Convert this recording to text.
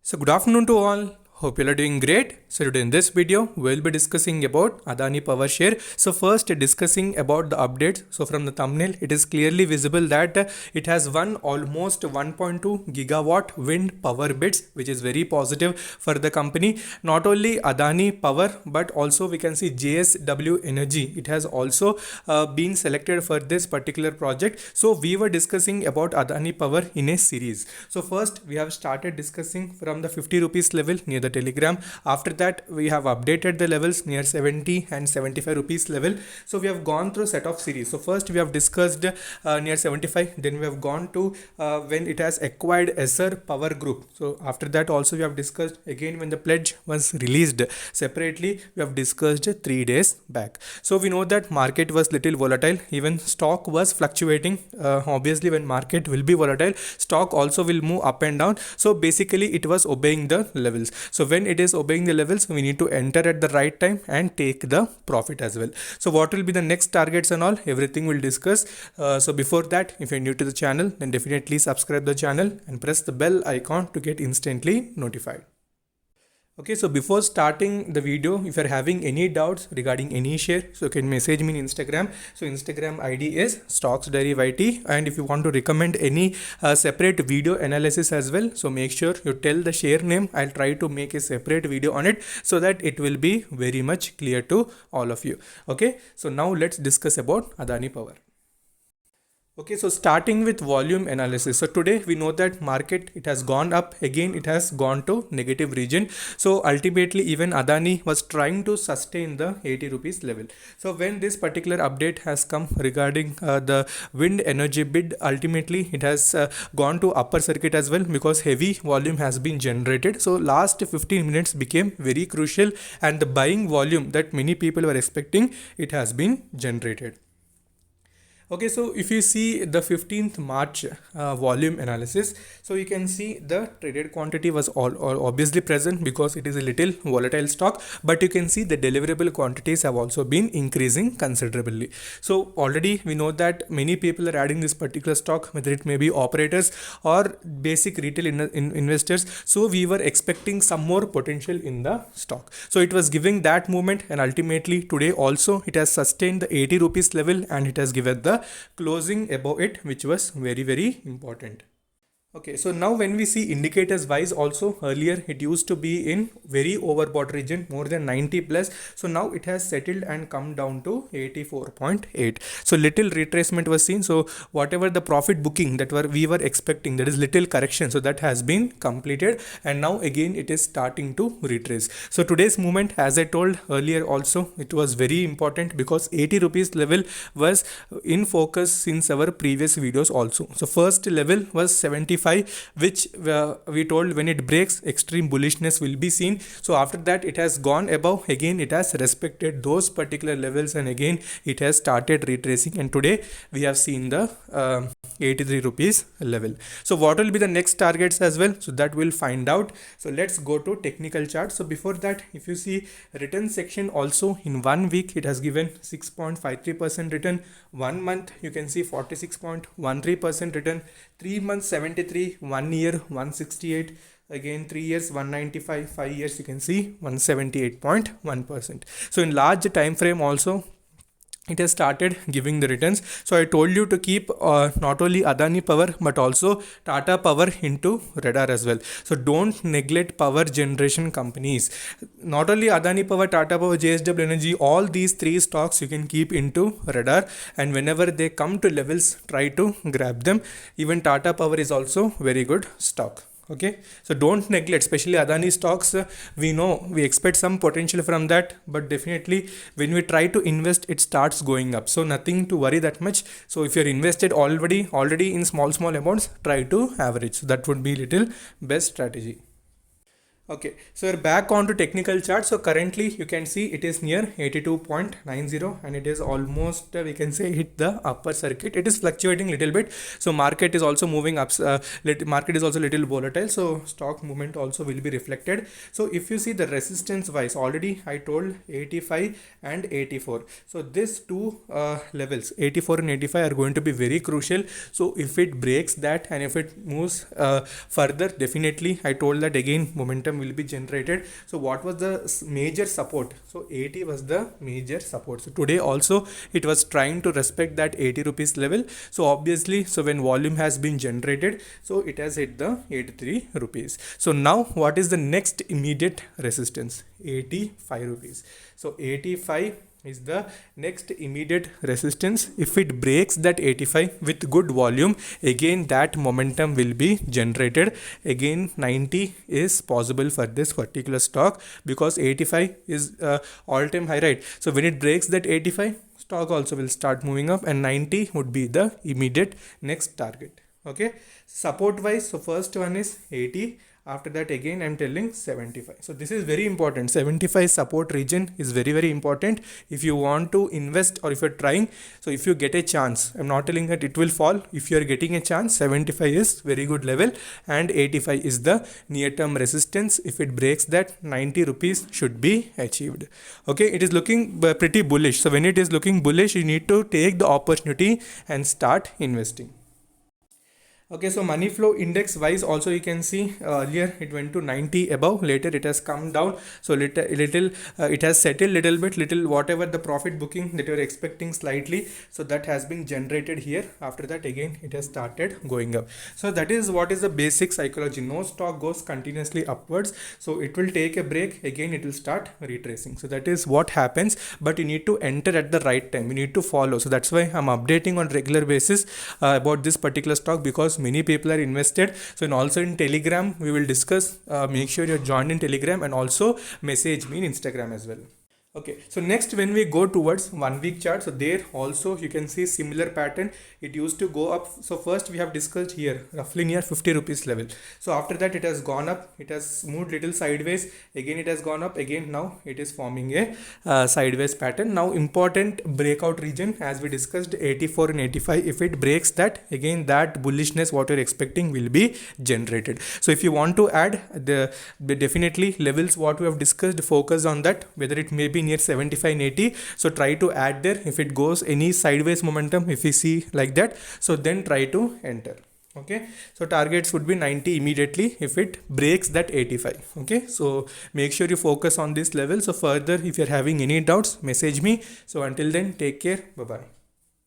So good afternoon to all. Hope you are doing great. So today in this video, we'll be discussing about Adani Power Share. So first discussing about the updates. So from the thumbnail, it is clearly visible that it has won almost 1.2 gigawatt wind power bids, which is very positive for the company. Not only Adani Power, but also we can see JSW Energy. It has also been selected for this particular project. So we were discussing about Adani Power in a series. So first we have started discussing from the 50 rupees level near the Telegram. After that we have updated the levels near 70 and 75 rupees level. So we have gone through set of series. So first we have discussed near 75, then we have gone to when it has acquired Esser Power Group. So after that also we have discussed again when the pledge was released separately. We have discussed 3 days back. So we know that market was little volatile, even stock was fluctuating. Obviously when market will be volatile, stock also will move up and down. So basically it was obeying the levels. So when it is obeying the levels, we need to enter at the right time and take the profit as well. So what will be the next targets and all, everything we'll discuss. So before that, if you're new to the channel, then definitely subscribe the channel and press the bell icon to get instantly notified. Okay, so before starting the video, if you're having any doubts regarding any share, so you can message me in Instagram. So Instagram ID is Stocks Diary YT, and if you want to recommend any separate video analysis as well, so make sure you tell the share name. I'll try to make a separate video on it so that it will be very much clear to all of you. Okay, so now let's discuss about Adani Power. Okay, so starting with volume analysis. So today we know that market, it has gone up, again it has gone to negative region. So ultimately even Adani was trying to sustain the 80 rupees level. So when this particular update has come regarding the wind energy bid, ultimately it has gone to upper circuit as well, because heavy volume has been generated. So last 15 minutes became very crucial, and the buying volume that many people were expecting, it has been generated. Okay, so if you see the 15th March volume analysis, so you can see the traded quantity was all obviously present because it is a little volatile stock, but you can see the deliverable quantities have also been increasing considerably. So already we know that many people are adding this particular stock, whether it may be operators or basic retail investors. So we were expecting some more potential in the stock. So it was giving that movement, and ultimately today also it has sustained the 80 rupees level and it has given the closing above it, which was very important. Okay, so now when we see indicators wise also, earlier it used to be in very overbought region, more than 90 plus. So now it has settled and come down to 84.8. So little retracement was seen. So whatever the profit booking that we were expecting, that is little correction. So that has been completed, and now again it is starting to retrace. So today's movement, as I told earlier also, it was very important because 80 rupees level was in focus since our previous videos also. So first level was 75, which we told when it breaks, extreme bullishness will be seen. So after that it has gone above, again it has respected those particular levels, and again it has started retracing, and today we have seen the 83 rupees level. So what will be the next targets as well, so that we'll find out. So let's go to technical chart. So before that, if you see return section also, in 1 week it has given 6.53% return. 1 month you can see 46.13% return. 3 months 73, 1 year 168, again 3 years 195, 5 years you can see 178.1%. So in large time frame also it has started giving the returns. So I told you to keep not only Adani Power but also Tata Power into radar as well. So don't neglect power generation companies. Not only Adani Power, Tata Power, JSW Energy, all these 3 stocks you can keep into radar, and whenever they come to levels, try to grab them. Even Tata Power is also very good stock. Okay, so don't neglect, especially Adani stocks. We know we expect some potential from that, but definitely when we try to invest, it starts going up. So nothing to worry that much. So if you're invested already in small amounts, try to average. So that would be little best strategy. Okay, so we're back on to technical chart. So currently you can see it is near 82.90 and it is almost we can say hit the upper circuit. It is fluctuating little bit. So market is also moving up. Market is also little volatile. So stock movement also will be reflected. So if you see the resistance wise, already I told 85 and 84. So these two levels 84 and 85 are going to be very crucial. So if it breaks that and if it moves further, definitely I told that again momentum will be generated. So what was the major support? So 80 was the major support. So today also it was trying to respect that 80 rupees level. So obviously, so when volume has been generated, so it has hit the 83 rupees. So now what is the next immediate resistance? 85 rupees. So 85 is the next immediate resistance. If it breaks that 85 with good volume, again that momentum will be generated. Again 90 is possible for this particular stock because 85 is all-time high, right? So when it breaks that 85, stock also will start moving up and 90 would be the immediate next target. Okay, support wise, so first one is 80. After that again I'm telling 75. So this is very important. 75 support region is very important if you want to invest or if you're trying. So if you get a chance, I'm not telling that it will fall. If you're getting a chance, 75 is very good level and 85 is the near term resistance. If it breaks that, 90 rupees should be achieved. Okay, it is looking pretty bullish. So when it is looking bullish, you need to take the opportunity and start investing. Okay, so money flow index wise also you can see earlier it went to 90 above, later it has come down. So little it has settled little bit, little whatever the profit booking that you are expecting slightly, so that has been generated here. After that again it has started going up. So that is what is the basic psychology. No stock goes continuously upwards, so it will take a break, again it will start retracing. So that is what happens, but you need to enter at the right time, you need to follow. So that's why I'm updating on regular basis about this particular stock, because many people are invested. So and also in Telegram we will discuss. Make sure you're joined in Telegram and also message me in Instagram as well. Okay, so next when we go towards 1 week chart, so there also you can see similar pattern. It used to go up. So first we have discussed here roughly near 50 rupees level. So after that it has gone up, it has moved little sideways, again it has gone up, again now it is forming a sideways pattern. Now important breakout region as we discussed 84 and 85. If it breaks that, again that bullishness what you're expecting will be generated. So if you want to add the definitely levels what we have discussed, focus on that, whether it may be near 75 and 80. So try to add there. If it goes any sideways momentum, if we see like that, so then try to enter. Okay, so targets would be 90 immediately if it breaks that 85. Okay, so make sure you focus on this level. So further if you're having any doubts, message me. So until then, take care. Bye bye.